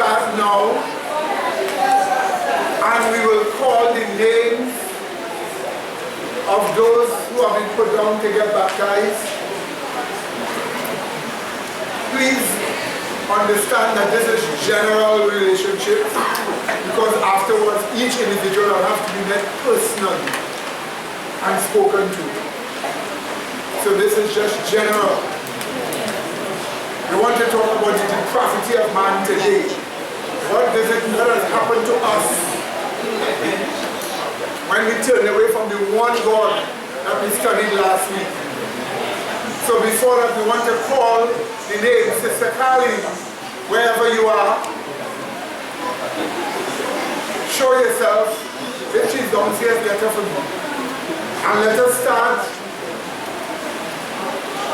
start now, and we will call the names of those who have been put down to get baptized. Please understand that this is general relationship, because afterwards each individual will have to be met personally and spoken to. So this is just general. We want to talk about the depravity of man today. What has happened to us when we turn away from the one God that we studied last week? So before that, we want to call the name Sister Carly, wherever you are. Show yourself. If she's downstairs, get her for me. And let us start,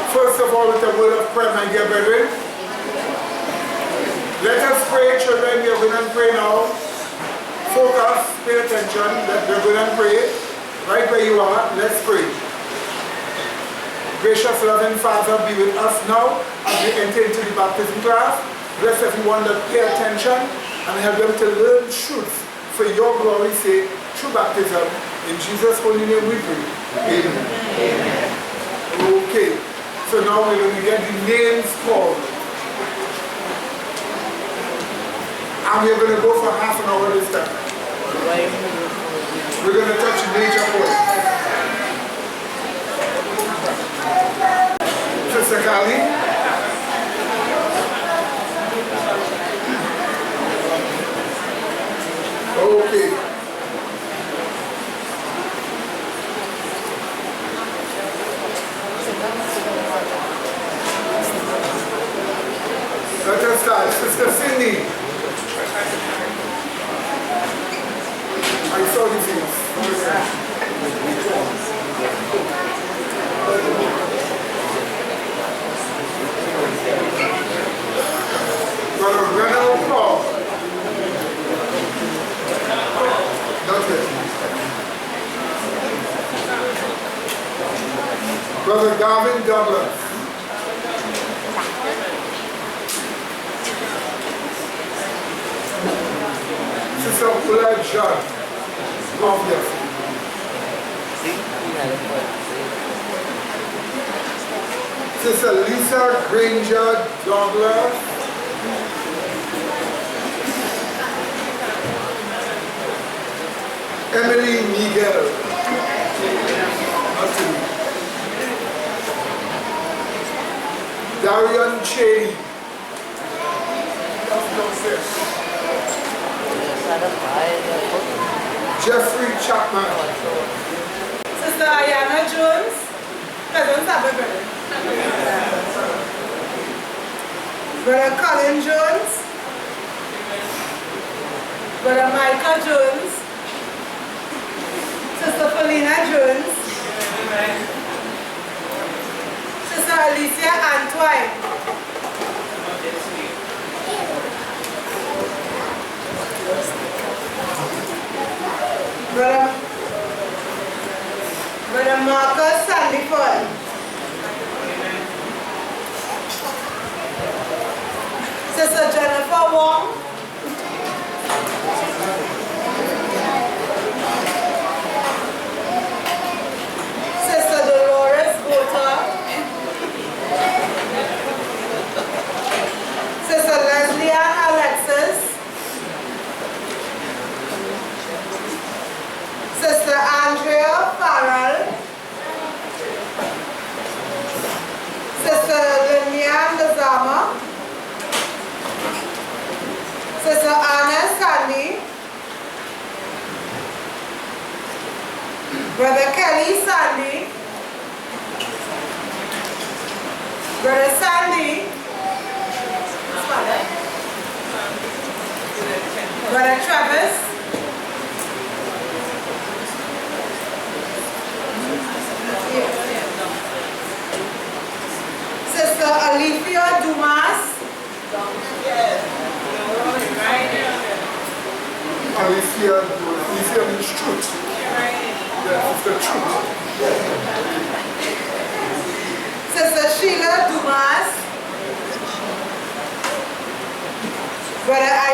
first of all, with a word of prayer, my dear brethren. Let us pray, children. We are going to pray now. Focus, pay attention. We're going to pray. Right where you are, let's pray. Gracious, loving Father, be with us now as we enter into the baptism class. Bless everyone that pay attention and help them to learn truth for your glory's sake through baptism. In Jesus' holy name we pray. Amen. Amen. Okay. So now we're going to get the names called. And we're going to go for half an hour this time. We're going to touch major points. Sister Kali. Okay. Let us start. Sister Cindy. I saw the face. Brother Reynolds Paul. That's it. Brother Gavin Douglas. Sister Ulla Judd, obviously. Sister Lisa Granger Douglas. Emily Miguel. Darian Cheney. Jeffrey Chapman. Sister Ayana Jones. Cousin Saber. Brother Colin Jones. Brother Michael Jones. Sister Paulina Jones. Sister Alicia Antoine. Brother Marcus Sandiford. Sister Jennifer Wong. Sister Dolores Gota. Sister Leslie Ann Alexis. Sister Andrea Farrell.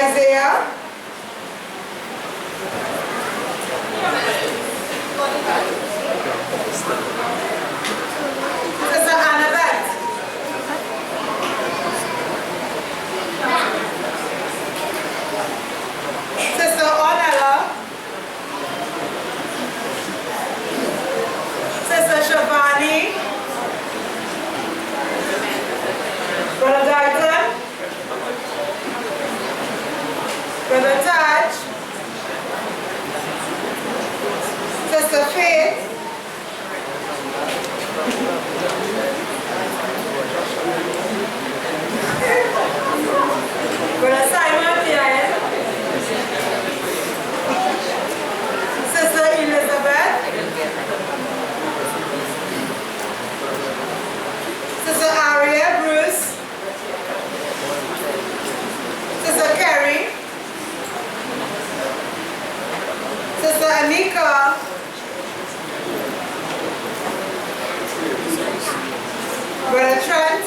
Isaiah. Sister Annabeth. Sister Ornella. Sister Shavani. Brother Dalton. Brother Taj. Sister Faith. Brother Simon Pierre. Sister Elizabeth. Sister Aria Bruce. Sister Carrie. Sister Anika. Brother Trent.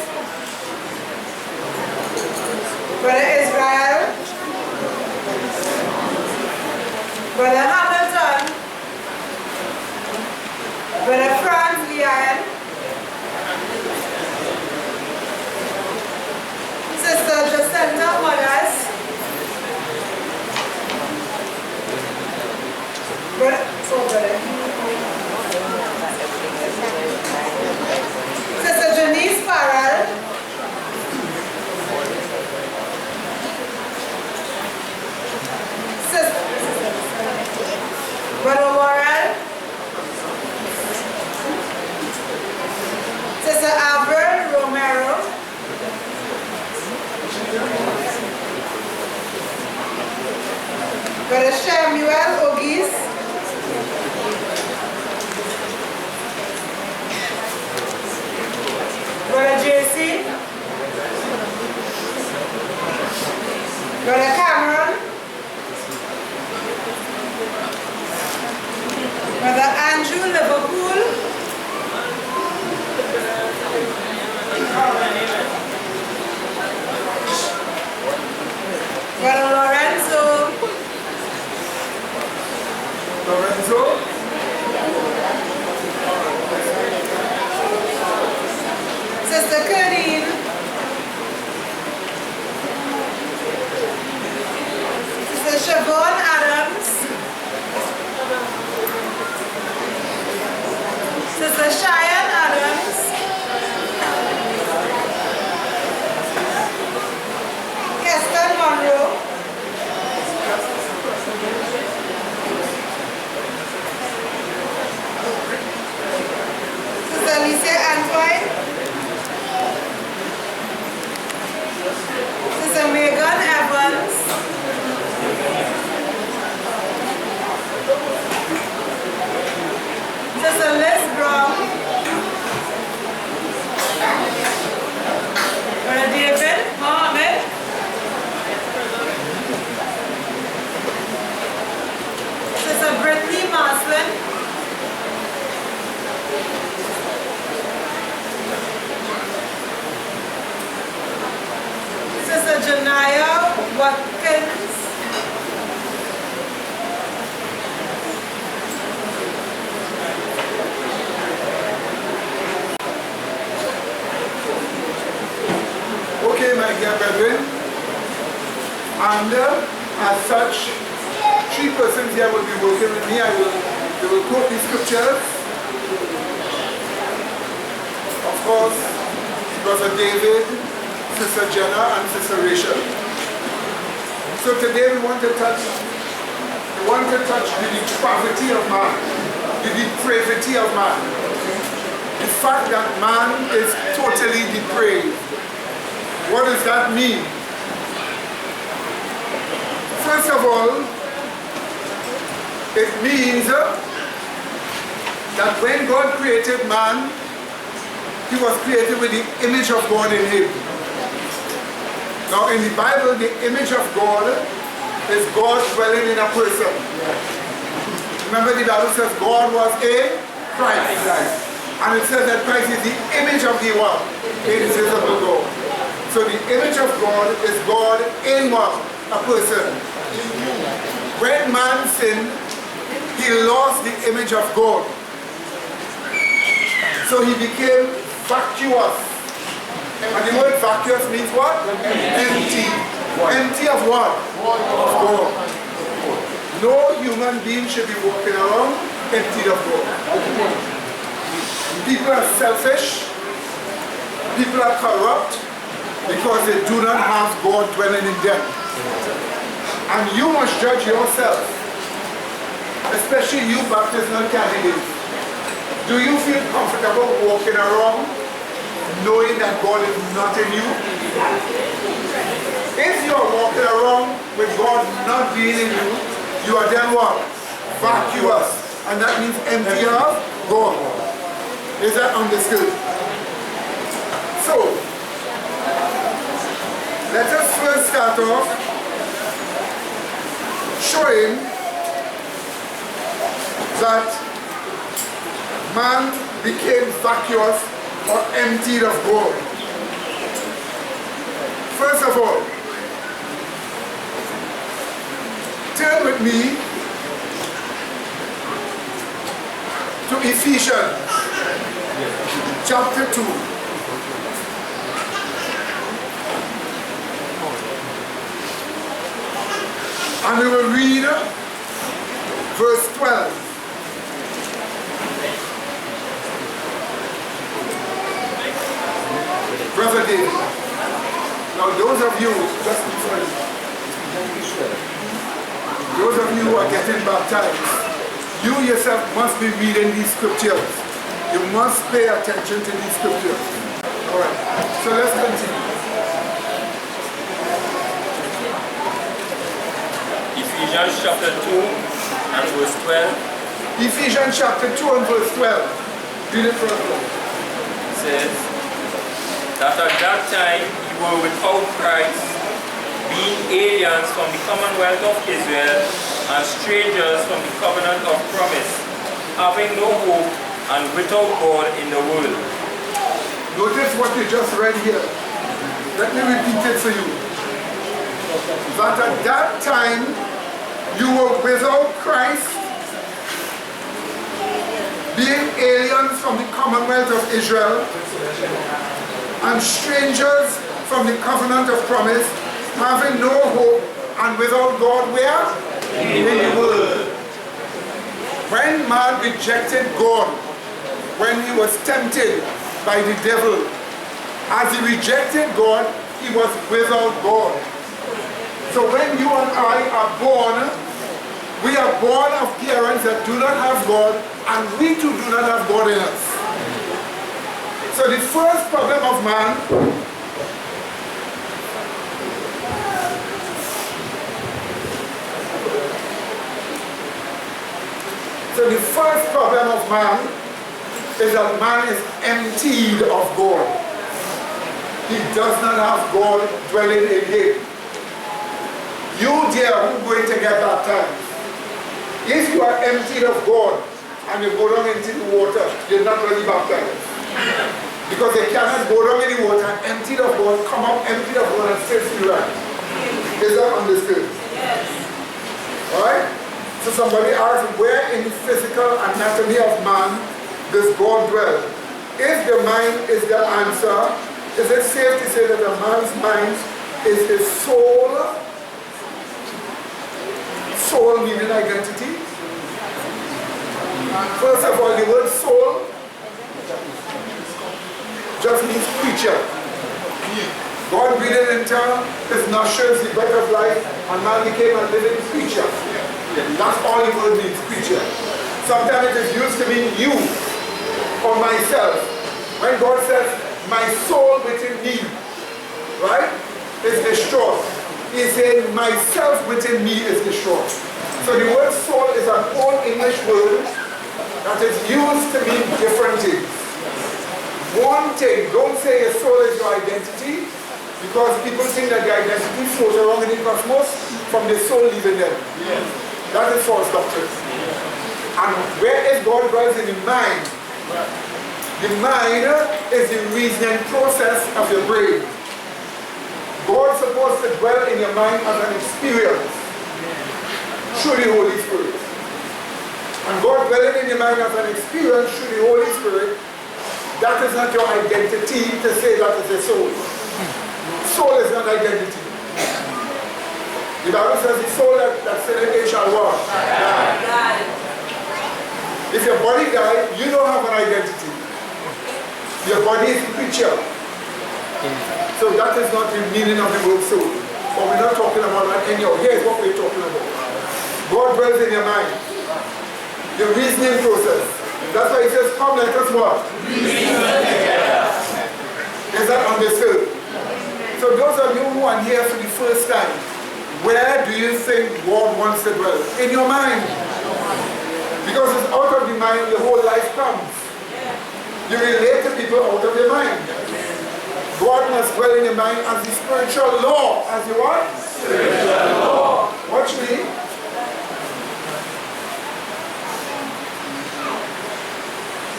Brother Israel. Brother Hamilton. Brother Franz Leon. Sister Jacinta Wallace. Brother Sister Janice Farrell. Brother Warren. Sister Albert Romero. Brother Samuel Ogis. Brother JC. Brother Cameron. Brother Andrew Liverpool. Brother Lorenzo. Sister Kadeen. Sister Siobhan Adams. Sister Cheyenne Adams. Keston Monroe. Sister Alicia Antoine. Sister Megan Evans. Sister Liz Brown. Brother David Mohammed. Sister Brittany Maslin. Sister Janaya Watkins. Okay, my dear brethren, and as such, 3 persons here will be working with me. They will quote the scriptures. Of course, Brother David, Sister Jenna, and Sister Rachel. So today we want to touch the depravity of man, the depravity of man. The fact that man is totally depraved. What does that mean? First of all, it means that when God created man, he was created with the image of God in him. Now in the Bible, the image of God is God dwelling in a person. Remember the Bible says God was a Christ. And it says that Christ is the image of the what? Invisible God. So the image of God is God in what? a person. When man sinned, he lost the image of God. So he became vacuous. And the word vacuous means what? Empty. Empty of what? Of God. No human being should be walking around empty of God. People are selfish. People are corrupt because they do not have God dwelling in them. And you must judge yourself, especially you baptismal candidates. Do you feel comfortable walking around knowing that God is not in you? If you are walking around with God not being in you, you are then what? Vacuous. And that means empty of God. Is that understood? So, let us first start off showing that man became vacuous or emptied of God. First of all, turn with me to Ephesians chapter 2. And we will read verse 12. Brother David. Now those of you, just those of you who are getting baptized, you yourself must be reading these scriptures. You must pay attention to these scriptures. Alright, so let's continue. Ephesians chapter 2 and verse 12. Ephesians chapter 2 and verse 12. Read it first. It says that at that time you were without Christ, being aliens from the commonwealth of Israel and strangers from the covenant of promise, having no hope and without God in the world. Notice what you just read here. Let me repeat it for you. That at that time you were without Christ, being aliens from the commonwealth of Israel and strangers from the covenant of promise, having no hope and without God where? In the world. When man rejected God, when he was tempted by the devil, as he rejected God, he was without God. So when you and I are born, we are born of parents that do not have God, and we too do not have God in us. So the first problem of man is that man is emptied of God. He does not have God dwelling in him. You dear who are going to get baptized, if you are emptied of God and you go down into the water, you're not really baptized. Because they cannot go down in the water, emptied of God, come up emptied of God and still feel right. Is that understood? Yes. Alright? So somebody asked, where in the physical anatomy of man does God dwell? If the mind is the answer, is it safe to say that a man's mind is his soul? Soul meaning identity. First of all, the word soul just means creature. God breathed into his nostrils the breath of life, and man became a living creature. That's all the word means, creature. Sometimes it is used to mean you or myself. When God says, my soul within me, right, is destroyed. He's saying, myself within me is destroyed. So the word soul is an old English word that is used to mean different things. One thing, don't say your soul is your identity, because people think that their identity floats around in the cosmos from the soul leaving them. Yes. That is false doctrine. Yes. And where is God dwells in the mind? Right. The mind is the reasoning process of your brain. God supposed to dwell in your mind as an experience through the Holy Spirit. And God dwelling in your mind as an experience through the Holy Spirit, that is not your identity to say that is a soul. Soul is not identity. The Bible says the soul that's in it shall what? Die. If your body dies, you don't have an identity. Your body is a creature. So that is not the meaning of the word soul. But we're not talking about that anyhow. Here's what we're talking about. God dwells in your mind. Your reasoning process. That's why he says, come let us what? Is that understood? So those of you who are here for the first time, where do you think God wants to dwell? In your mind. Because it's out of the mind your whole life comes. You relate to people out of your mind. God must dwell in your mind as the spiritual law. As the what? Spiritual law. Watch me.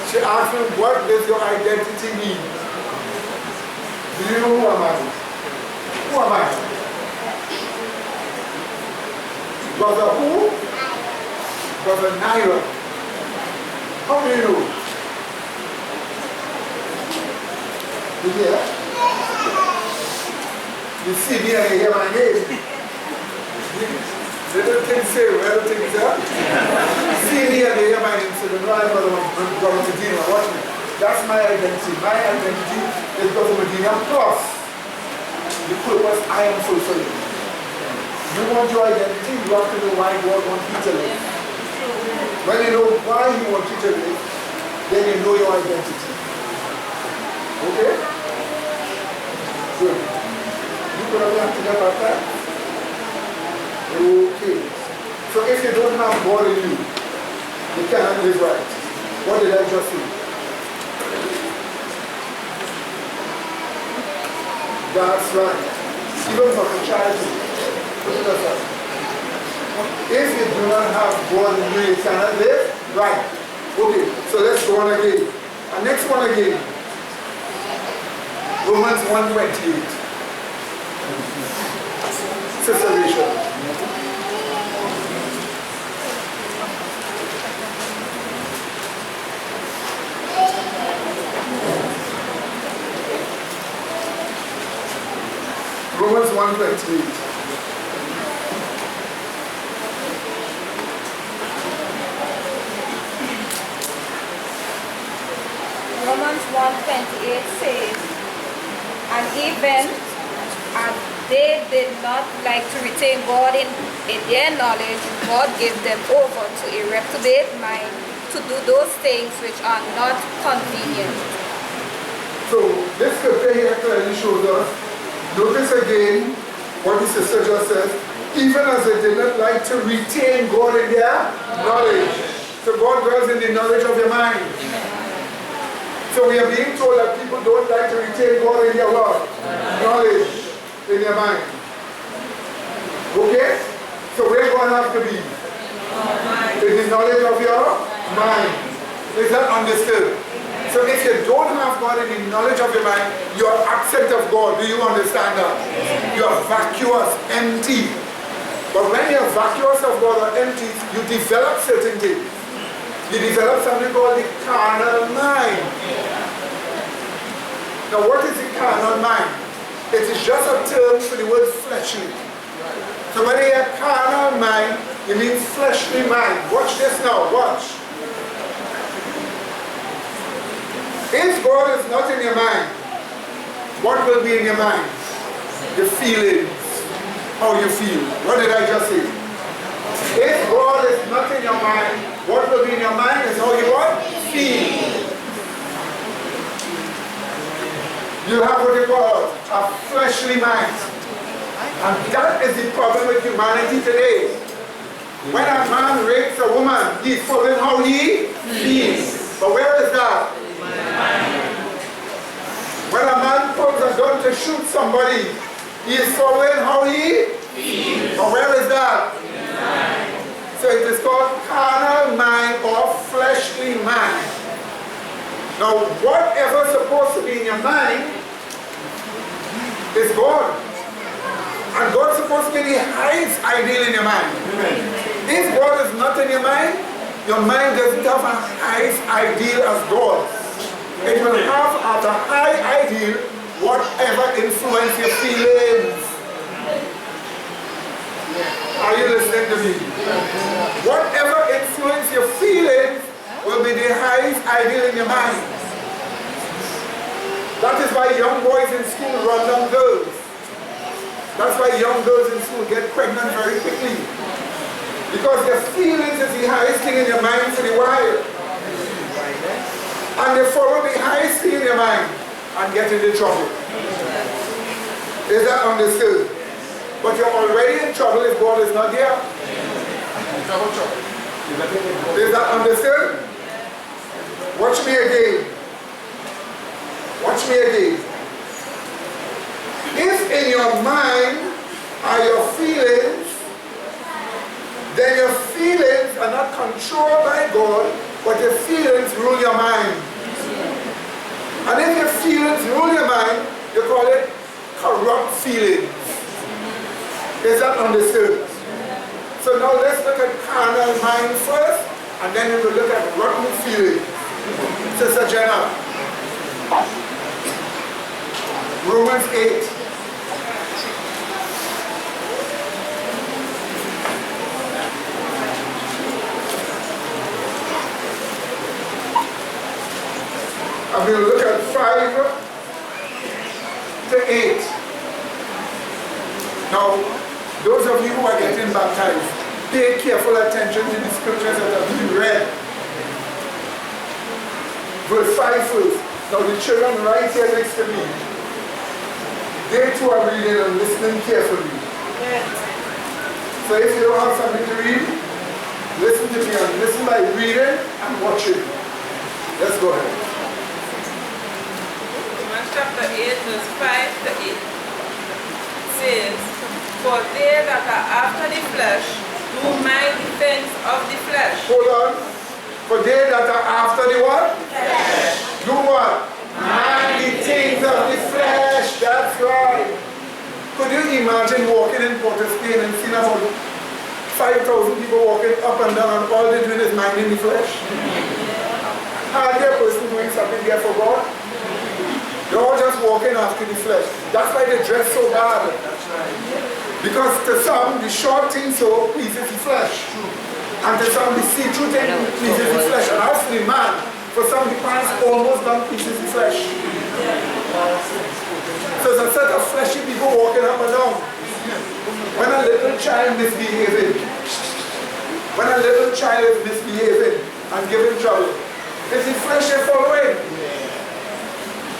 She asked him, what does your identity mean? Do you know who am I? Who am I? Brother who? Brother Naira. How do you know? You hear? You see me and you hear my name. Little things say, little things are. See me and you hear my name, so you know I'm Brother Medina. Watch me. That's my identity. My identity is Brother Medina plus the purpose I am fulfilling. You want your identity, you have to know why God wants you to live. When you know why you want you to live, then you know your identity. Okay? Good. You put up your hand together like that? Okay. So if you don't have God in you, you cannot live right. What did I just say? That's right. Even for the child. If you do not have God in you, you cannot live right. Okay, so let's go on again. And next one again. Romans 1:28. Sister Rachel. Romans 1:28. Romans 1:28 says, and even as they did not like to retain God in their knowledge, God gave them over to a reprobate mind to do those things which are not convenient. So this scripture here clearly shows us, notice again what the sister just says, even as they did not like to retain God in their knowledge. So God dwells in the knowledge of your mind. So we are being told that people don't like to retain God in their what? Knowledge in their mind. Okay? So where God have to be? In the knowledge of your mind. Is that understood? So if you don't have God in the knowledge of your mind, you are absent of God. Do you understand that? You are vacuous, empty. But when you are vacuous of God or empty, you develop certain things. You develop something called the carnal mind. Now what is the carnal mind? It is just a term for the word fleshly. So when you have carnal mind, it means fleshly mind. Watch this now, watch. If God is not in your mind, what will be in your mind? Your feelings, how you feel. What did I just say? If God is not in your mind, what will be in your mind is how you what? Feel. You have what you call a fleshly mind. And that is the problem with humanity today. When a man rapes a woman, he's following how he feels. But where is that? When a man pulls a gun to shoot somebody, he is following how he feels. But where is that? So it is called carnal mind or fleshly mind. Now whatever is supposed to be in your mind is God. And God's supposed to be the highest ideal in your mind. If God is not in your mind doesn't have a highest ideal as God. It will have as a high ideal whatever influence your feelings. Are you listening to me? Whatever influence your feelings will be the highest ideal in your mind. That is why young boys in school run down girls. That's why young girls in school get pregnant very quickly. Because their feelings is the highest thing in your mind for the while. And they follow the highest thing in your mind and get into trouble. Is that understood? But you're already in trouble if God is not here. Is that understood? Watch me again. Watch me again. If in your mind are your feelings, then your feelings are not controlled by God, but your feelings rule your mind. And if your feelings rule your mind, you call it corrupt feelings. Is that understood? So now let's look at carnal mind first, and then we will look at rotten feelings. Sister Jenna. Romans 8. I'm going to look at 5 to 8. Now, those of you who are getting baptized, pay careful attention to the scriptures that are being read. Verse 5 first. Now the children right here next to me, they too are reading and listening carefully. So if you don't have something to read, listen to me and listen by reading and watching. Let's go ahead. Romans chapter 8, verse 5 to 8 says, for they that are after the flesh do mind the things of the flesh. Hold on. For they that are after the what? Flesh. Do what? Mind the things of the flesh. That's right. Could you imagine walking in Port of Spain and seeing about 5,000 people walking up and down and all they're doing is minding the flesh? Hardly a person doing something there for God. They're all just walking after the flesh. That's why they dress so bad. That's right. Because to some, the short thing so pleases the flesh. And to some, the see-through thing pleases the flesh. And as for the man, for some, the pants almost done pleases the flesh. So there's a set of fleshy people walking up and down. When a little child misbehaving, when a little child is misbehaving and giving trouble, it's the flesh they're following.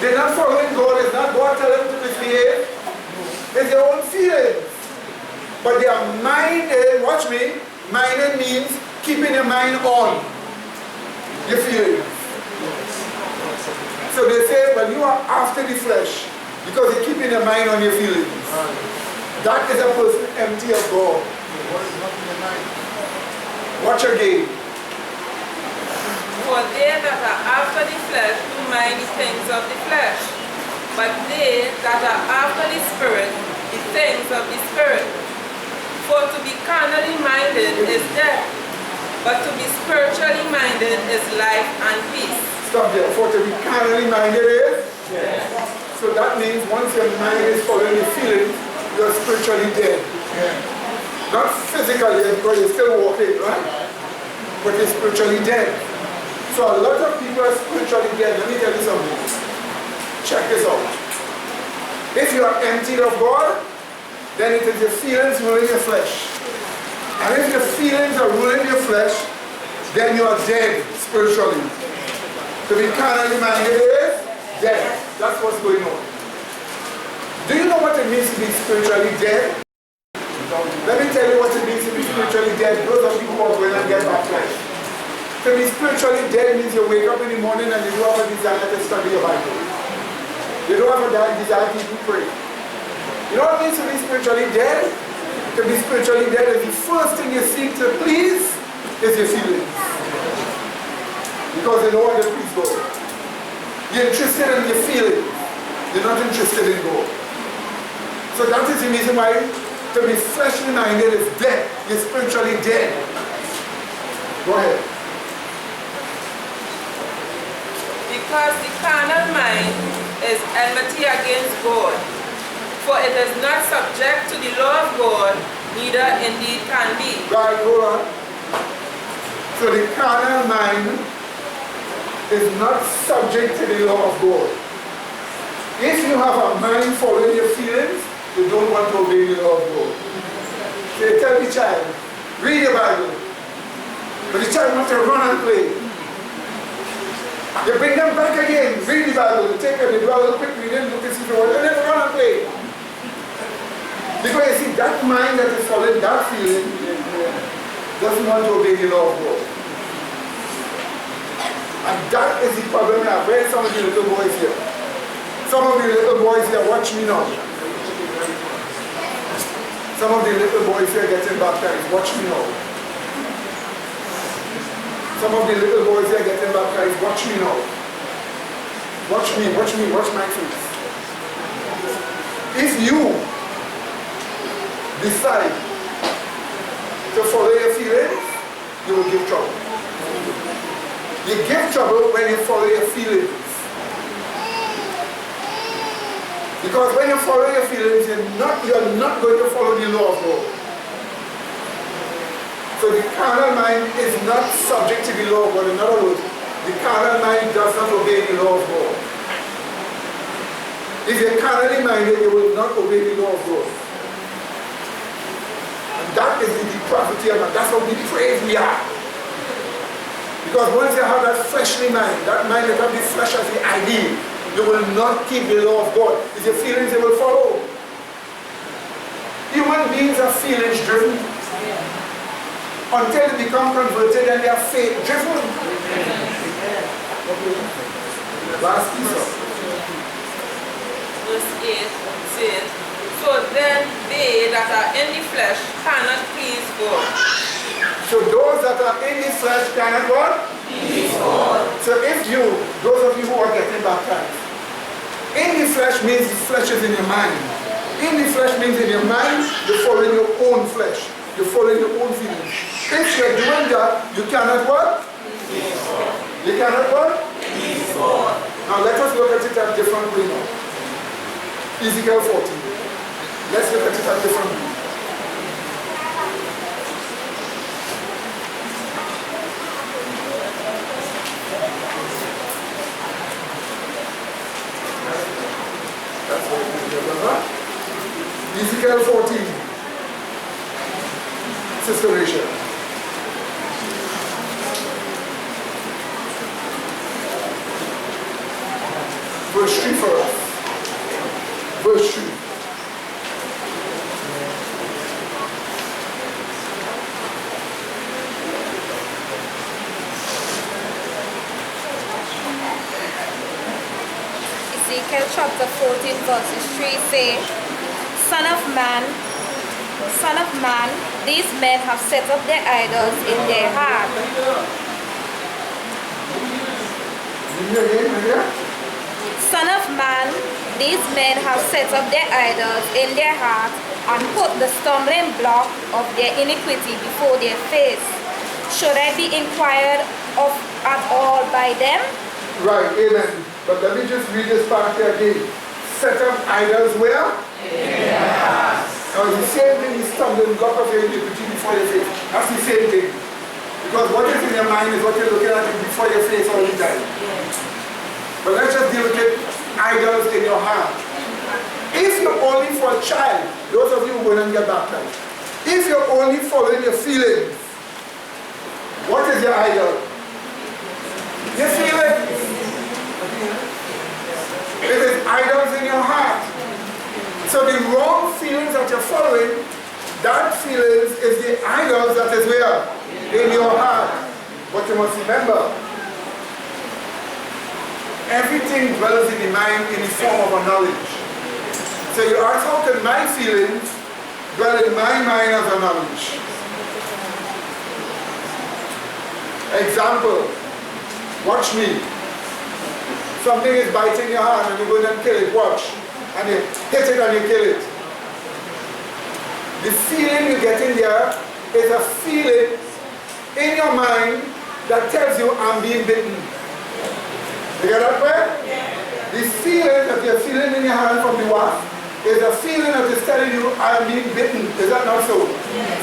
They're not following God. It's not God telling them to misbehave. It's their own feelings. But they are minded, watch me, minded means keeping your mind on your feelings. So they say, well, you are after the flesh because you're keeping your mind on your feelings. That is a person empty of God. Watch again. For they that are after the flesh do mind the things of the flesh, but they that are after the Spirit, the things of the Spirit. For to be carnally minded is death, but to be spiritually minded is life and peace. Stop there. For to be carnally minded is? Yes. So that means once your mind is following your feelings, you're spiritually dead. Yeah. Not physically, because you're still walking, right? But you're spiritually dead. So a lot of people are spiritually dead. Let me tell you something. Check this out. If you are emptied of God, then it is your feelings ruling your flesh. And if your feelings are ruling your flesh, then you are dead spiritually. To be carnally minded is dead. That's what's going on. Do you know what it means to be spiritually dead? Let me tell you what it means to be spiritually dead. Those of you who are going to get baptized. To be spiritually dead means you wake up in the morning and you don't have a desire to study your Bible. You don't have a desire to pray. You know what it means to be spiritually dead? To be spiritually dead is the first thing you seek to please is your feelings. Because you don't want to please God. You're interested in your feelings. You're not interested in God. So that is the reason why to be fleshly minded is dead. You're spiritually dead. Go ahead. Because the carnal mind is enmity against God, for it is not subject to the law of God, neither indeed can be. Right, hold on. So the carnal mind is not subject to the law of God. If you have a mind following your feelings, you don't want to obey the law of God. So you tell the child, read the Bible. But the child wants to run and play. You bring them back again, read the Bible, you take them, you do a little quick reading, look and see the word, and then run and play. Because you see, that mind that is following that feeling doesn't want to obey the law of God. And that is the problem now. Where are some of the little boys here? Some of the little boys here, watch me now. Some of the little boys here getting baptized, watch me now. Some of the little boys here getting baptized, watch me now. Watch me, watch my face. If you decide to follow your feelings, you will give trouble. You give trouble when you follow your feelings. Because when you follow your feelings, you're not going to follow the law of God. So the carnal mind is not subject to the law of God. In other words, the carnal mind does not obey the law of God. If you're carnally minded, you will not obey the law of God. And that is the depravity of man. That's how depraved we are. Because once you have that fleshly mind, that mind that has the flesh as the ideal, you will not keep the law of God. It's your feelings you will follow. Human beings are feelings driven. Until they become converted and they are faith driven. Last piece. Verse 8 says, so then they that are in the flesh cannot please God. So those that are in the flesh cannot what? Please God. So if you, those of you who are getting baptized, in the flesh means the flesh is in your mind. In the flesh means in your mind, you're following your own flesh. You're following your own feelings. If you're doing that, you cannot what? Please God. You cannot what? Please God. Now let us look at it a different way now. Ezekiel 14. Let's look at it a different way. That's what it is, remember? Ezekiel 14. Sister Rachel. Verse 3 for us. Verse 3. Ezekiel chapter 14 verses 3 say, Son of man, these men have set up their idols in their heart. Son of man, these men have set up their idols in their heart and put the stumbling block of their iniquity before their face. Should I be inquired of at all by them? Right, amen. But let me just read this part here again. Set up idols where? Yes. Now it's the same thing, the stumbling block of your iniquity before your face. That's the same thing. Because what is in your mind is what you're looking at before your face all the time. But let's just deal with it. Idols in your heart. If you're only for a child, those of you who go and get baptized, if you're only following your feelings, what is your idol? Your feelings. It is idols in your heart. So the wrong feelings that you're following, that feelings is the idols that is where? In your heart. But you must remember, everything dwells in the mind in the form of a knowledge. So you ask, how can my feelings dwell in my mind as a knowledge? Example, watch me. Something is biting your hand and you go and kill it, watch. And you hit it and you kill it. The feeling you get in there is a feeling in your mind that tells you I'm being bitten. You get that way? The feeling that you're feeling in your hand from the wasp is a feeling that is telling you I'm being bitten. Is that not so?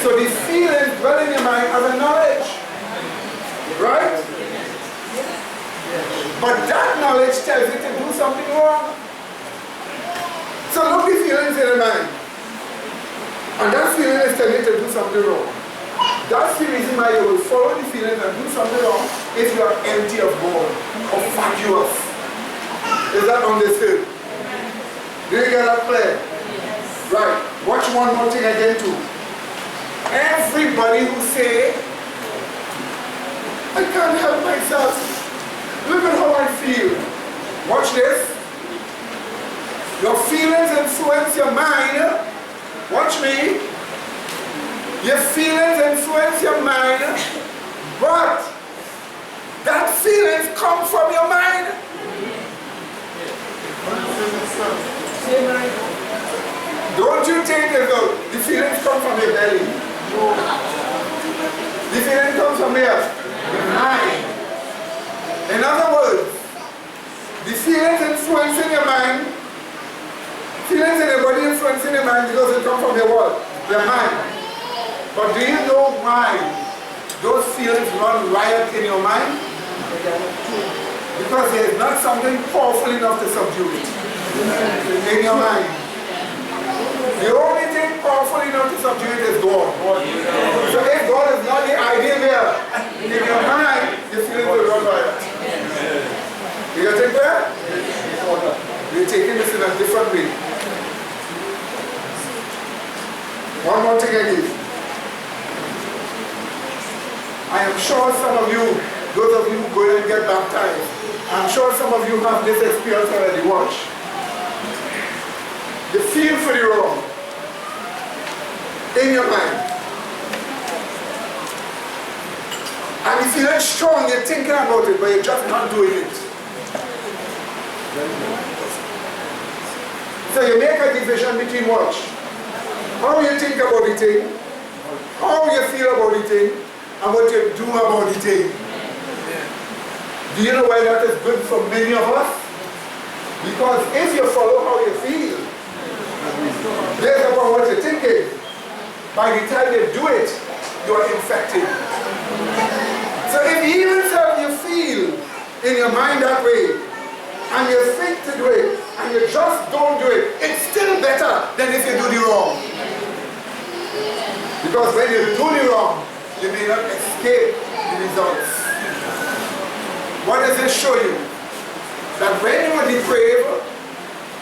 So the feeling dwell in your mind as a knowledge. Right? But that knowledge tells you to do something wrong. So look the feelings in your mind. And that feeling is telling you to do something wrong. That's the reason why you will follow the feeling and do something wrong if you are empty of God or vacuous. Is that understood? Do you get that clear? Yes. Right. Watch one more thing again too. Everybody who say, I can't help myself. Look at how I feel. Watch this. Your feelings influence your mind. Watch me. Your feelings influence your mind, but that feelings come from your mind. Don't you think as though the feelings come from your belly? The feeling comes from your mind. In other words, the feelings influencing your mind, feelings in your body influencing your mind because it comes from your what? Your mind. But do you know why those feelings run riot in your mind? Because there is not something powerful enough to subdue it in your mind. The only thing powerful enough to subdue it is God. So if God is not the idea there, in your mind, the feelings will run riot. You get it there? We're taking this in a different way. One more thing again. I am sure some of you, those of you who go and get baptized, I'm sure some of you have this experience already. Watch. You feel for the wrong in your mind. And you feel it strong, you're thinking about it, but you're just not doing it. So you make a division between watch. How you think about the thing, how you feel about the thing, and what you do about the thing. Do you know why that is good for many of us? Because if you follow how you feel, based upon what you're thinking, by the time you do it, you are infected. So if even so you feel in your mind that way, and you think to do it, and you just don't do it, it's still better than if you do the wrong. Because when you do the wrong, you may not escape the results. What does this show you? That when you are depraved,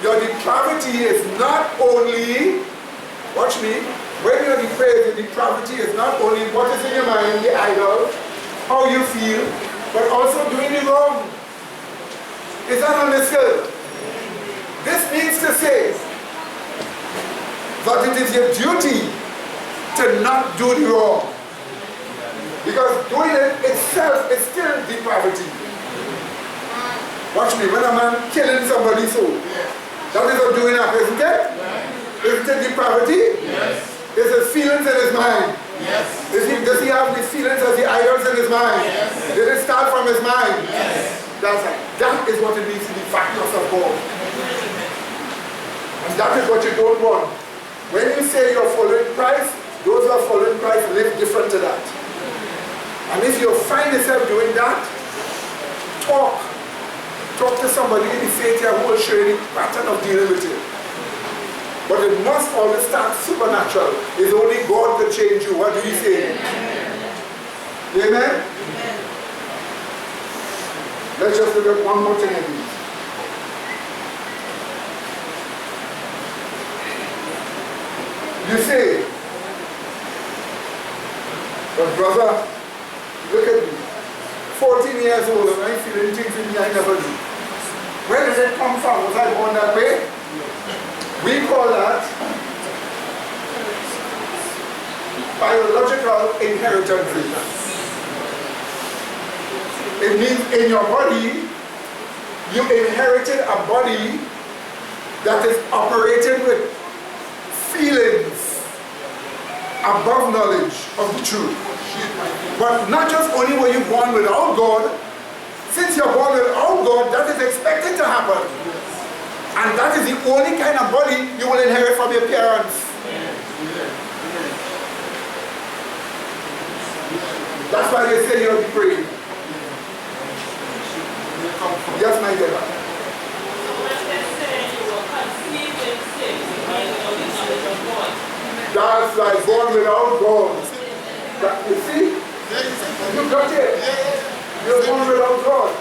your depravity is not only, watch me, when you are depraved, your depravity is not only what is in your mind, the idol, how you feel, but also doing the wrong. Is that understood? This means to say that it is your duty to not do the wrong. Because doing it itself is still depravity. Watch me, when a man killing somebody so, that is what doing up, isn't it? Isn't it depravity? Yes. Is it feelings in his mind? Yes. Does he have the feelings as the idols in his mind? Yes. Did it start from his mind? Yes. That is what it means to be factors of God. And that is what you don't want. When you say you're following Christ, those who are following Christ live different to that. And if you find yourself doing that, talk to somebody in the faith here who will show you the pattern of dealing with it. But it must always start supernatural. It's only God can change you. What do you say? Amen? Amen? Let's just look at one more thing again. You say, but brother, look at me. 14 years old and I'm feeling things in me I never do. Where did it come from? Was I born that way? We call that biological inheritance. It means in your body, you inherited a body that is operated with feelings. above knowledge of the truth. But not just only were you born without God, since you're born without God, that is expected to happen. And that is the only kind of body you will inherit from your parents. That's why they say you'll be praying. Yes, my dear. That's like born without God. You see? You got it. You're born without God.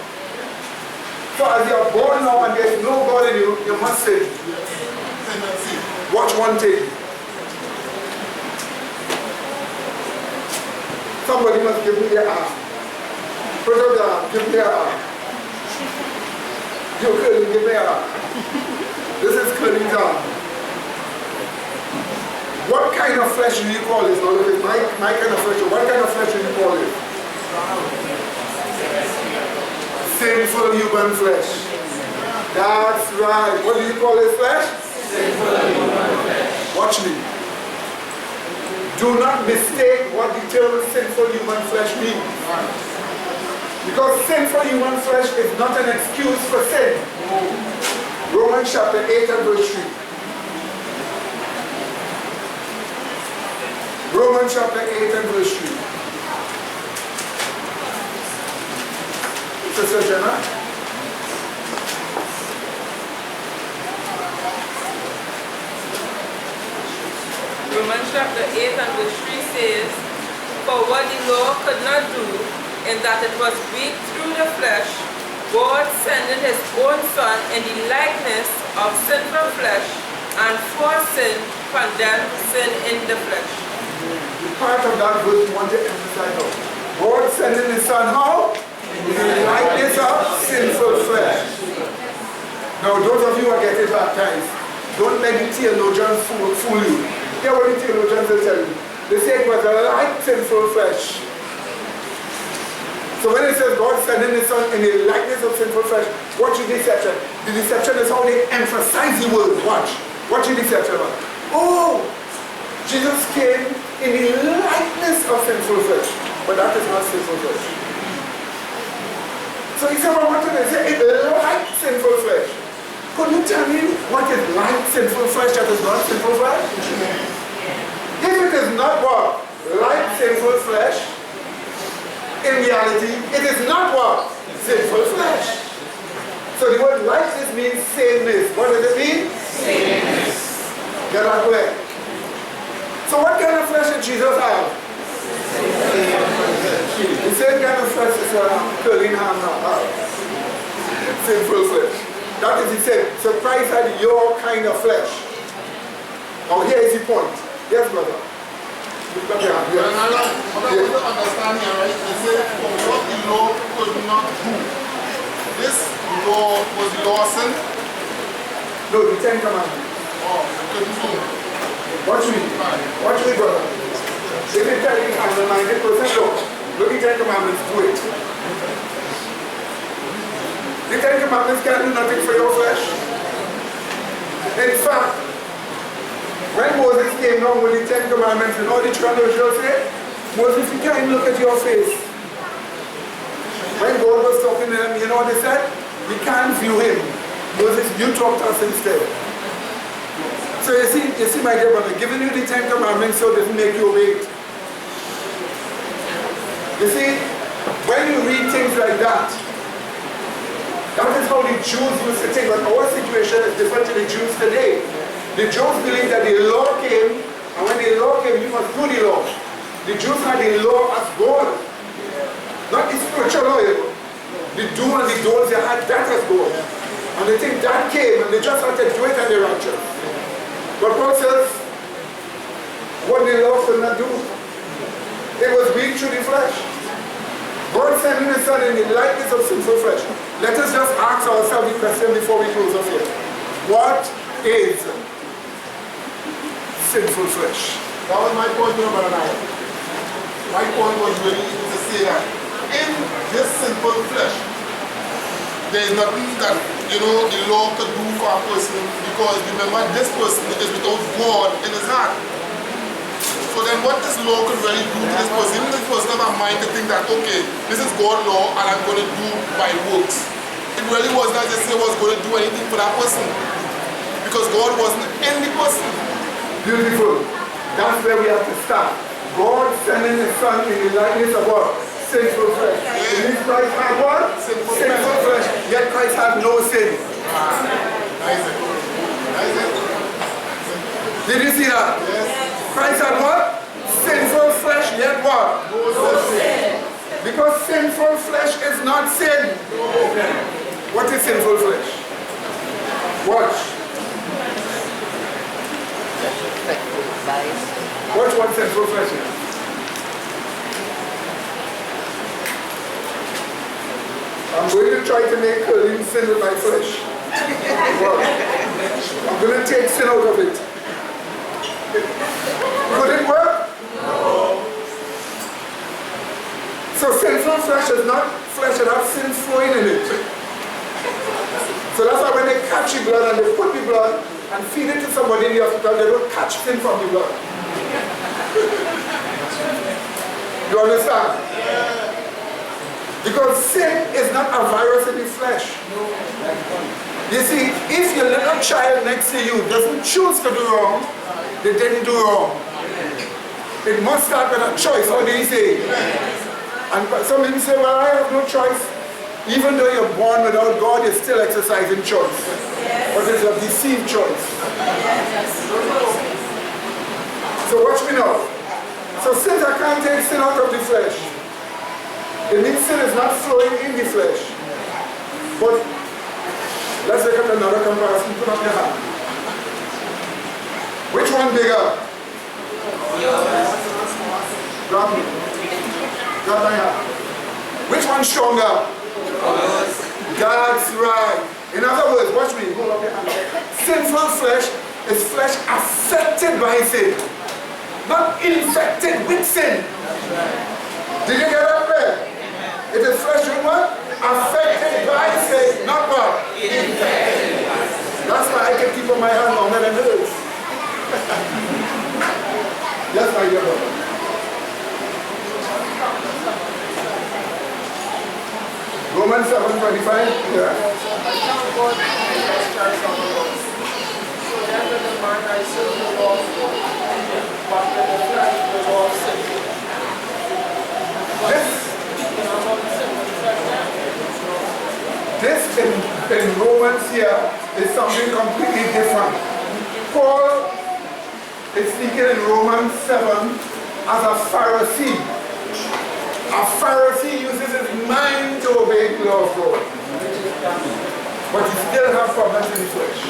So as you are born now and there's no God in you, you must sin. Watch one thing. Somebody must give me their arm. Put up the arm. Give me their arm. You couldn't give me your arm. This is Curly's arm. What kind of flesh do you call this? Now look, it's my kind of flesh. What kind of flesh do you call it? Sinful human flesh. That's right. What do you call this flesh? Sinful human flesh. Watch me. Do not mistake what the term sinful human flesh means. Because sinful human flesh is not an excuse for sin. Romans chapter 8 and verse 3. Romans chapter 8 and verse 3. Sister Jenna? Romans chapter 8 and verse 3 says, "For what the law could not do, in that it was weak through the flesh, God sending his own Son in the likeness of sinful flesh, and for sin condemned sin in the flesh." The part of that verse you want to emphasize on. God sending his Son how? In the likeness of sinful flesh. Now those of you who are getting baptized, don't let the theologians fool you. Hear what the theologians will tell you. They say it was like sinful flesh. So when it says God sending his Son in the likeness of sinful flesh, watch the deception. The deception is how they emphasize the word. Watch. Watch the deception. Oh, Jesus came in the likeness of sinful flesh. But that is not sinful flesh. So he said, well, what did they say? It's like sinful flesh. Could you tell me what is like sinful flesh that is not sinful flesh? If it is not what? Like sinful flesh, in reality, it is not what? Sinful flesh. So the word likeness means sameness. What does it mean? Sameness. Get that clear? So what kind of flesh did Jesus have? The same kind of flesh is Colleen has now. Sinful flesh. That is, he said, so Christ had your kind of flesh. Now here is the point. Yes, brother. What I want to understand here, right? They say, for what the law could not do. This law was the law of sin? No, the Ten Commandments. Oh, it couldn't do. Watch me. Watch me, brother. If you tell me I'm a 90% law, look at the Ten Commandments, do it. The Ten Commandments can't do nothing for your flesh. In fact, when Moses came down with the Ten Commandments and all the children of Israel said, Moses, you can't look at your face. When God was talking to them, you know what they said? We can't view him. Moses, you talk to us instead. So you see, my dear brother, giving you the Ten Commandments so doesn't make you obey it. You see, when you read things like that, that is how the Jews used to think, but our situation is different to the Jews today. The Jews believe that the law came, and when the law came, you must do the law. The Jews had the law as God, not the spiritual law. The do and the don'ts, they had that as God. And they think that came, and they just had to do it and they're righteous. But God says, what the law could not do, it was weak through the flesh. God sending his Son in the likeness of sinful flesh. Let us just ask ourselves the question before we close off here. What is sinful flesh? That was my point, Brother Naya. My point was really to say that in this sinful flesh, there is nothing that, the law could do for a person, because remember, this person is without God in his heart. So So then what this law could really do to this person, even if the person have a mind to think that, okay, this is God's law and I'm going to do by works. It really was not just say was going to do anything for that person. Because God wasn't in the person. Beautiful. That's where we have to start. God sending His Son in the likeness of what? Sinful flesh. It means Christ had what? Sinful flesh. Yet Christ had no sin. Did you see that? Yes. Christ had what? Sinful flesh, yet what? No sin. Because sinful flesh is not sin. What is sinful flesh? Watch. Watch what sinful flesh is. I'm going to try to make clean sin with my flesh. I'm going to take sin out of it. Could it work? No. So sinful flesh is not flesh that has sin flowing in it. So that's why when they catch the blood and they put the blood and feed it to somebody in the hospital, they don't catch sin from the blood. You understand? Because sin is not a virus in the flesh. You see, if your little child next to you doesn't choose to do wrong, they didn't do wrong. It must start with a choice. What do you say? And some people say, well, I have no choice. Even though you're born without God, you're still exercising choice. But it's a deceived choice. So watch me now. So since I can't take sin out of the flesh, it means sin is not flowing in the flesh. But let's look at another comparison. Put up your hand. Which one bigger? Grab me. Grab my hand. Which one stronger? That's right. In other words, watch me. Hold up your hand. Sinful flesh is flesh affected by sin, not infected with sin. Did you get that there? It is flesh with what? Affected by sin, not what? Infected. That's why I can keep on my hand longer than hers. Yes, my dear brother. Romans 7:25. Yeah. This in Romans here is something completely different. Paul is speaking in Romans 7 as a Pharisee. A Pharisee uses his mind to obey the law of God. But he still has problems in his flesh.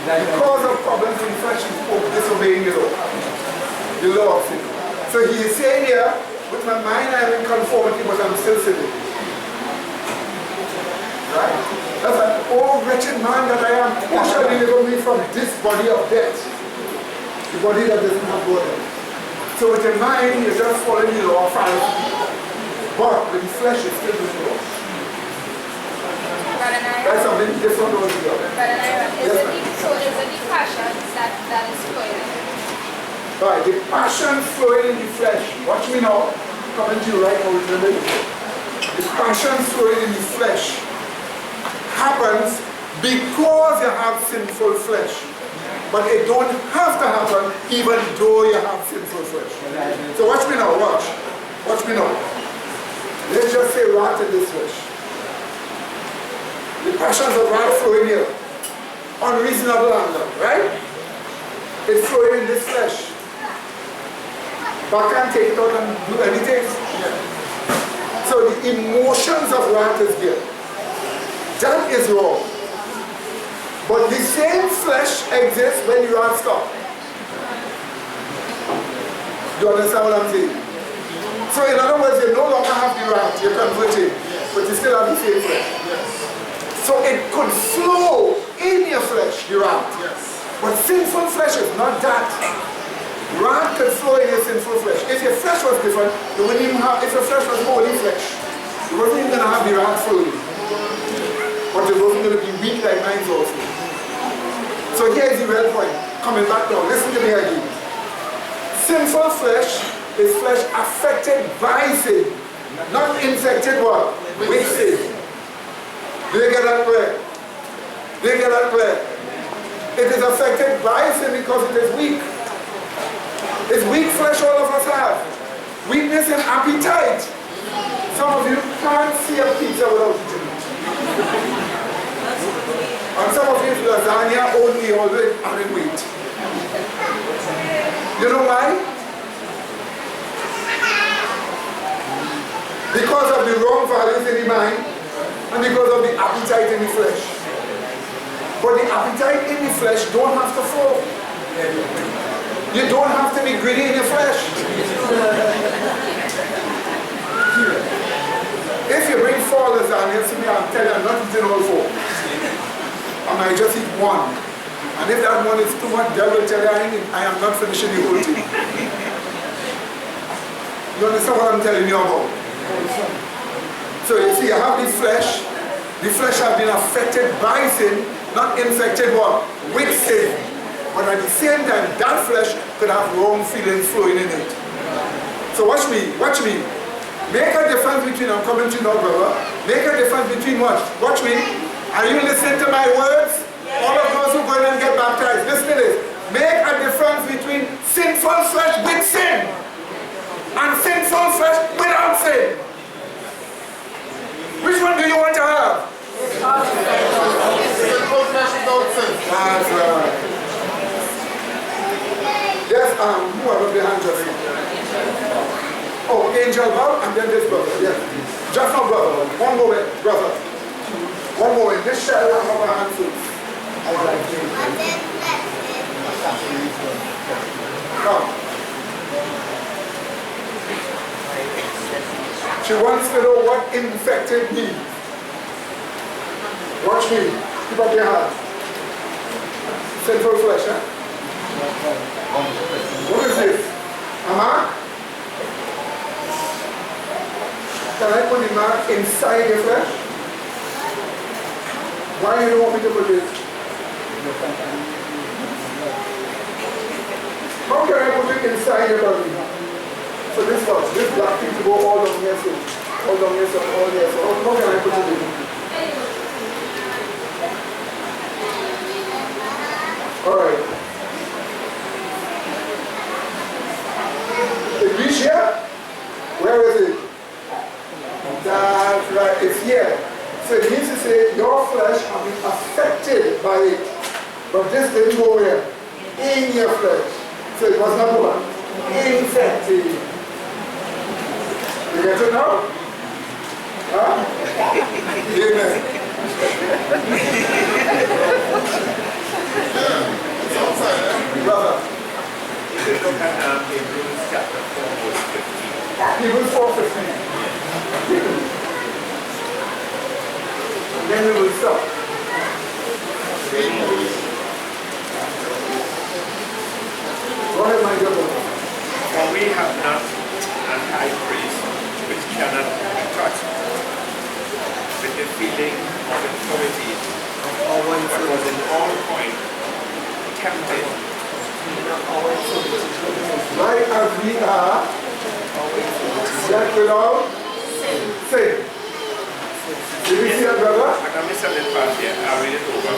Because of problems in his flesh, he's disobeying the law of sin. So he is saying here, with my mind I am in conformity, but I'm still sinning. Right? That's like, oh wretched man that I am, who shall deliver me from this body of death? The body that doesn't have God in it. So with your mind, you're just following the law of Pharisee. But with the flesh, it's still the law. That's something different altogether. So is it the passion that is flowing? Right, the passion flowing in the flesh. Watch me now. Coming to you right now with the middle. The passion flowing in the flesh happens because you have sinful flesh. But it don't have to happen even though you have sinful flesh. So watch me now, watch. Watch me now. Let's just say wrath in this flesh. The passions of wrath flowing here. Unreasonable anger, right? It's flowing in this flesh. But I can't take it out and do anything. So the emotions of wrath is here. That is wrong. But the same flesh exists when you are stopped. Do you understand what I'm saying? So in other words, you no longer have the wrath, you're converted, but you still have the same flesh. So it could flow in your flesh, the wrath. But sinful flesh is not that. Wrath could flow in your sinful flesh. If your flesh was different, you wouldn't even have, if your flesh was holy flesh, you wasn't even going to have the wrath flowing. But it wasn't going to be weak like mine also. So here's the real point. Coming back now, listen to me again. sinful flesh is flesh affected by sin, not infected what? With sin. Do you get that clear? Do you get that clear? It is affected by sin because it is weak. It's weak flesh all of us have. Weakness in appetite. Some of you can't see a pizza without eating it. And some of you it's lasagna only all the and in weight. You know why? Because of the wrong values in the mind and because of the appetite in the flesh. But the appetite in the flesh don't have to fall. You don't have to be greedy in your flesh. If you bring 4 lasagnas to me, I'll tell you I'm not eating all 4. I might just eat 1. And if that one is too much, devil will tell you I am not finishing the whole thing. You understand what I'm telling you about? So you see, I have this flesh. The flesh has been affected by sin, not infected what? With sin. But at the same time, that flesh could have wrong feelings flowing in it. So watch me, watch me. Make a difference between, I'm coming to you now, brother. Make a difference between what? Watch me. Are you listening to my words? Yes. All of those who go in and get baptized, listen to this. Make a difference between sinful flesh with sin and sinful flesh without sin. Which one do you want to have? Sinful flesh without sin. That's right. Yes, who are behind us? Oh, Angel Bob and then this brother. Yes. Just now, brother. One moment, brother. One moment. This shall have our hands full. Come. She wants to know what infected me. Watch me. Keep up your hand. Sinful flesh, huh? What is this? A mark? Can I put the mark inside your flesh? Why do you want me to put this? How can I put it inside your body? So this one, this black thing to go all down here, so all down here, so all here. So how can I put it in? Alright. It reach here? Where is it? That's right, it's here. So it means to say your flesh has been affected by it. But this didn't go where? In your flesh. So it was not what? Infected. You get it now? Huh? Amen. Brother. If you look at Hebrews chapter 4, verse 15. Hebrews 4:15. Then we will stop. Go ahead, my dear brother. For we have not an high priest which cannot be touched with the feeling of infirmity, but was in all point tempted. Right as we are, yet without sin. Did you see that, brother? I can miss a little part here. I'll read it over.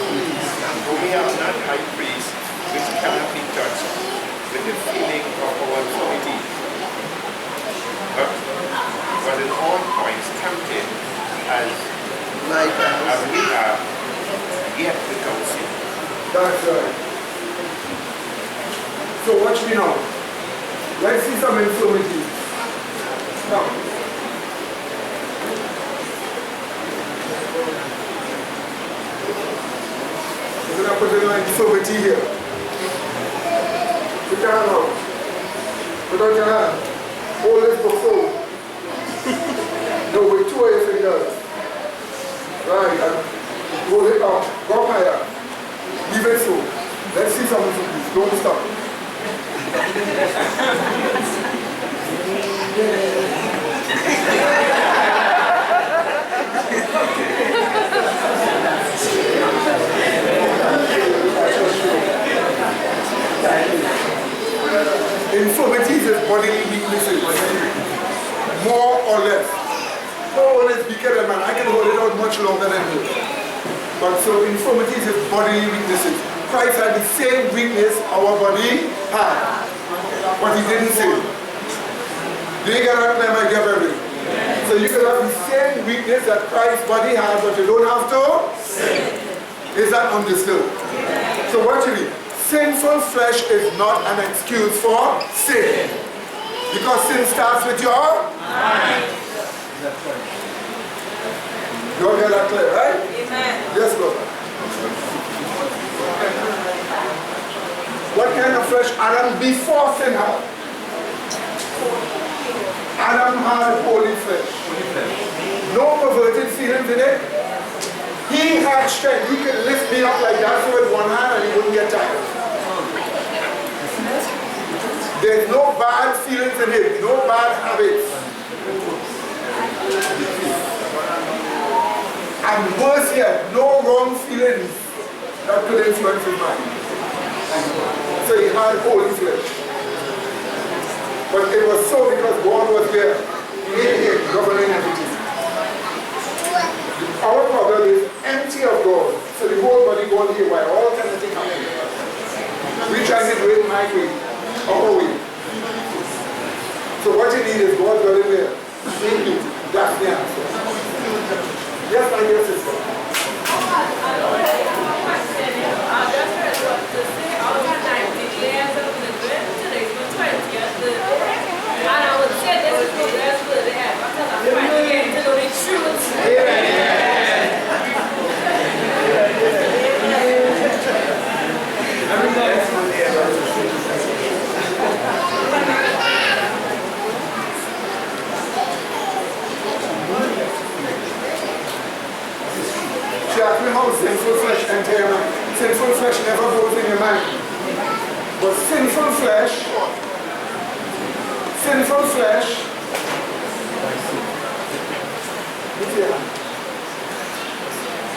For we have not high priest which cannot be touched with the feeling of our infirmity, but was in all points tempted as we are, yet without sin. That's right. So watch me now. Let's see some infirmity. Now. We're going to put in an infirmity here. Put your hand out. Put out your hand. Hold this before. No, with 2 of your fingers. Right, and hold it up. Go higher. Leave it so. Let's see some infirmity. Don't stop. Infirmities is bodily weaknesses. More or less. Oh, let's be careful, man. I can hold it out much longer than you. But so infirmities is bodily weaknesses. Christ had the same weakness our body had. But he didn't sin. Do you get that, my dear brethren? So you can have the same weakness that Christ's body has, but you don't have to sin. Is that understood? So what you mean? Sinful flesh is not an excuse for sin. Because sin starts with your mind. You all get that clear, right? Amen. Yes, brother. What kind of flesh Adam before sin had? Adam had holy flesh. No perverted feelings in it. He had strength. He could lift me up like that with one hand and he wouldn't get tired. There's no bad feelings in him, no bad habits. And worse yet, no wrong feelings that could influence his mind. So he had holy flesh. But it was so because God was there in him, governing everything. Our problem is empty of God. So the whole body going haywire, all kinds of things happening. We try to do it my way, our way. So what you need is God dwelling there. In you. That's the answer. Yes, my dear sister. And I would say this is the best good they have because I'm trying to get to know the truth. She asked me how sinful flesh enter your mind. Sinful flesh never goes in your mind. But sinful flesh,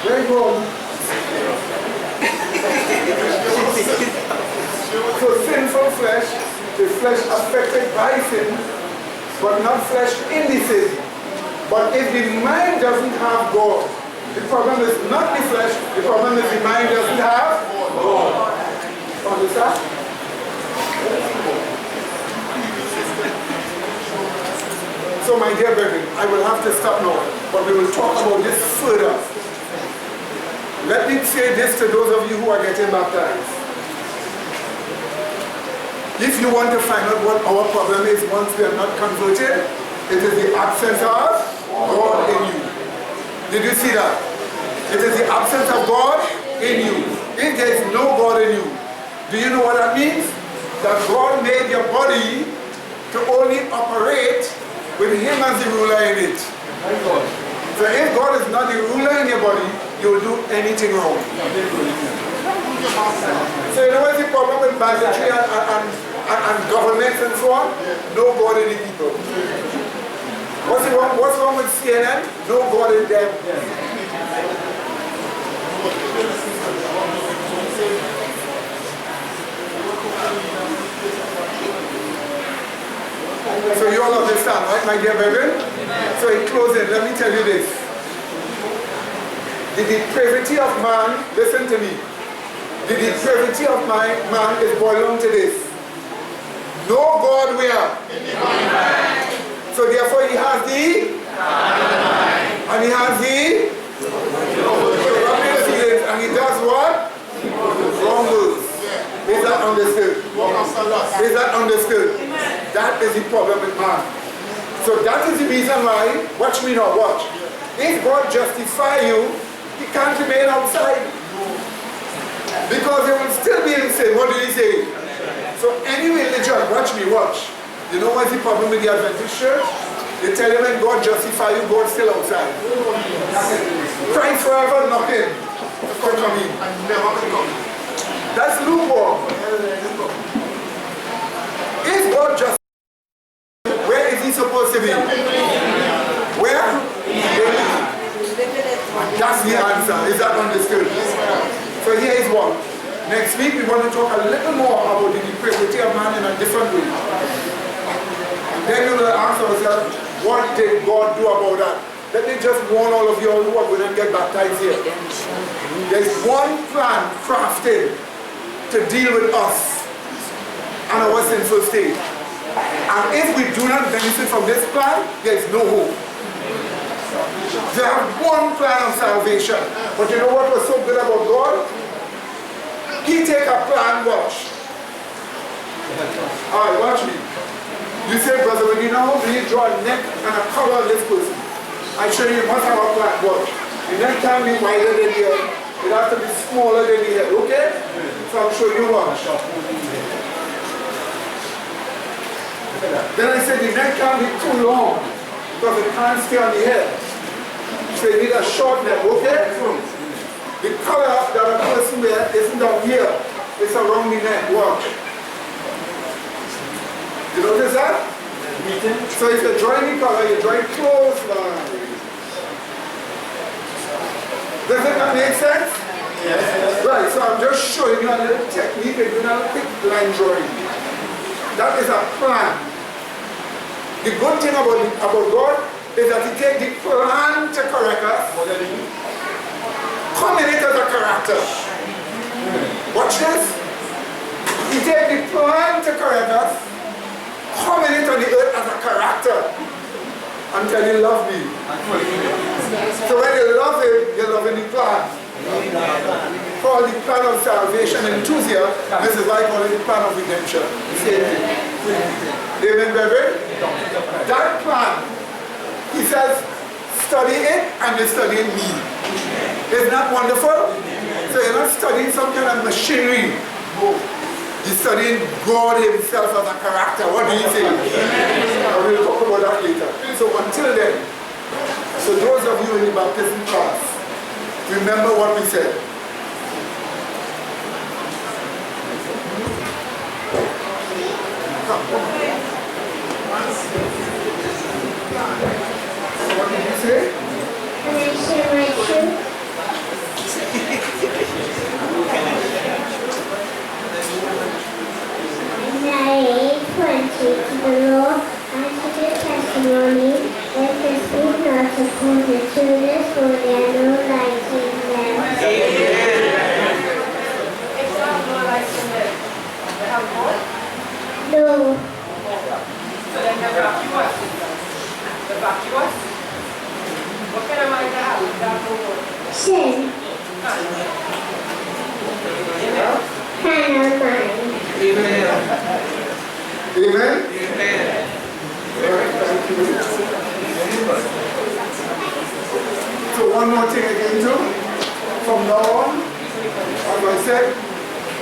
where you going? So sinful flesh is flesh affected by sin, but not flesh in the sin. But if the mind doesn't have God, the problem is not the flesh, the problem is the mind doesn't have God. Understand? So my dear brethren, I will have to stop now, but we will talk about this further. Let me say this to those of you who are getting baptized. If you want to find out what our problem is once we are not converted, it is the absence of God in you. Did you see that? It is the absence of God in you. If there is no God in you, do you know what that means? That God made your body to only operate with Him as the ruler in it. So if God is not the ruler in your body, you will do anything wrong. So you know what's the problem with banditry and governments and so on? No God in the people. What's wrong with CNN? No God in them. So you all understand, right, my dear brethren? So in closing, let me tell you this. The depravity of man, listen to me. The depravity of man is boiled down to this. No God where? So therefore he has the and he has the feelings, and he does what? Wrong words. Is that understood? Is that understood? That is the problem with man. So that is the reason why, watch me now, watch. If God justify you, he can't remain outside. Because he will still be in sin. What did he say? So any religion, watch me, watch. You know what's the problem with the Adventist church? They tell you when God justify you, God's still outside. Christ forever knocking. Come in. That's lukewarm. If God justifies, where is he supposed to be? Where? That's the answer. Is that understood? So here is one. Next week we want to talk a little more about the depravity of man in a different way. we're going to ask ourselves, what did God do about that? Let me just warn all of you who are going to get baptized here. There's one plan crafted to deal with us and our sinful state. And if we do not benefit from this plan, there is no hope. They have one plan of salvation. But you know what was so good about God? He take a plan, watch. Alright, watch me. You say, Brother, when you know how you draw a neck and a collar on this person, I show you must have a plan, watch. The neck can be wider than the head. It has to be smaller than the head, okay? So I'll show you one. Then I said the neck can't be too long because it can't stay on the head. So you need a short neck, okay? The color that a person wears isn't down here, it's around the neck. Watch. You notice that? So if you're drawing the color, you're drawing close lines. Does that make sense? Yes. Right, so I'm just showing you a little technique and doing a quick line drawing. That is a plan. The good thing about God is that He takes the plan to correct us, come in it as a character. Watch this. He takes the plan to correct us, come in it on the earth as a character, until you love me. So when you love Him, you're loving the plan. Called the plan of salvation in Tuesday, this is why I call it the plan of redemption. Same thing. Amen, brethren? That plan, He says, study it and you're studying me. Isn't that wonderful? So you're not studying some kind of machinery. You're studying God Himself as a character. What do you think? We'll talk about that later. So until then, so those of you in the baptism class, remember what we said. What did you say? Can I share my shoe? I 20 to the Lord and to the testimony that the Spirit not opposed to this for there are no light in them. It's not no light in them. They have God? No. So then they're vacuous. The vacuous? What kind of mind they have? They have no God. Sin. Carnal mind. Amen. Amen? Amen. So one more thing again too. From now on, as I said,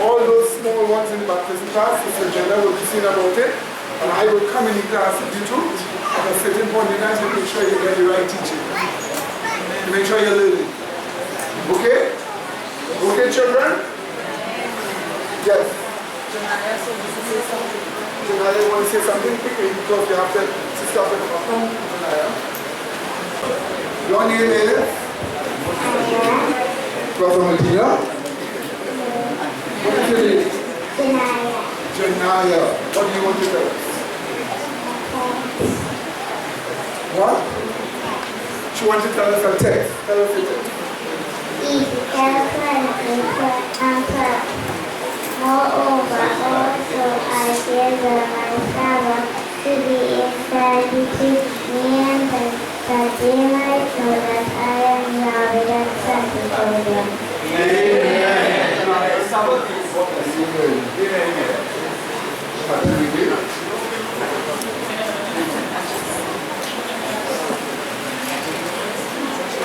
all those small ones in the baptism class, Sister Jenna will be seen about it. And I will come in the class with you too. At a certain point in time to make sure you get the right teaching. To make sure you're learning. Okay? Okay, children? Yes. Janaya, you want to say something quickly because you have to stop at the bottom. Your name is? Brother Medina? What is your name? Janaya. What do you want to tell us? What? She wants to tell us a text. Tell us the text. Moreover, also I gather myself to be infirmity and that they might know that I am Yahweh and sent for them.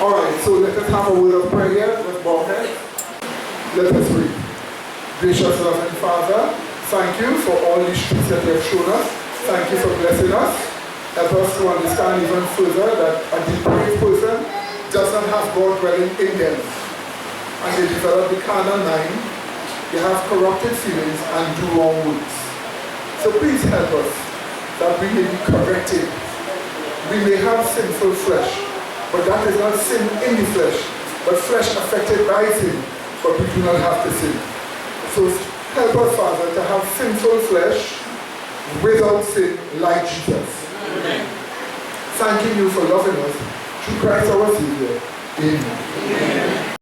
Alright, so let us have a word of prayer. Let's bow our heads. Let us read. Gracious loving Father, thank you for all these truths that you have shown us. Thank you for blessing us. Help us to understand even further that a depraved person doesn't have God dwelling in them. And they develop the carnal mind, they have corrupted feelings and do wrong works. So please help us that we may be corrected. We may have sinful flesh, but that is not sin in the flesh, but flesh affected by sin, but we do not have to sin. So help us, Father, to have sinful flesh without sin like Jesus. thanking you for loving us through Christ our Savior. Amen.